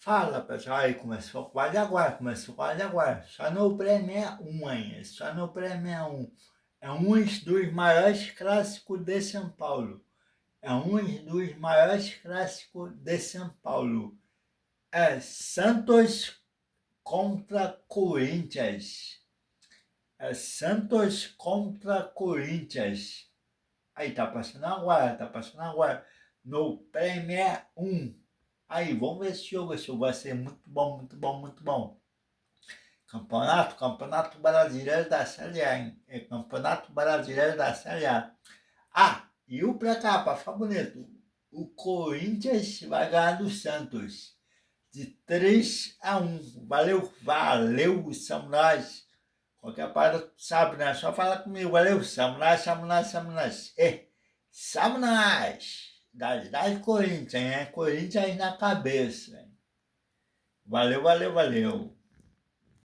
Fala pessoal, aí começou quase agora, só no Premier 1 ainda, só no Premier 1. É um dos maiores clássicos de São Paulo, é um dos maiores clássicos de São Paulo. É Santos contra Corinthians, é Santos contra Corinthians. Aí tá passando agora, no Premier 1. Aí, vamos ver esse jogo vai ser muito bom, muito bom, muito bom. Campeonato Brasileiro da Série A, hein? É Campeonato Brasileiro da Série A. Ah, e o pra cá, pra ficar bonito, o Corinthians vai ganhar do Santos de 3-1. Valeu, valeu, Samurais. Qualquer parada, tu sabe, né? Só fala comigo. Valeu, Samurais, Samurais, Samurais. Samurais. Das Corinthians, hein? Corinthians na cabeça. Valeu, valeu, valeu.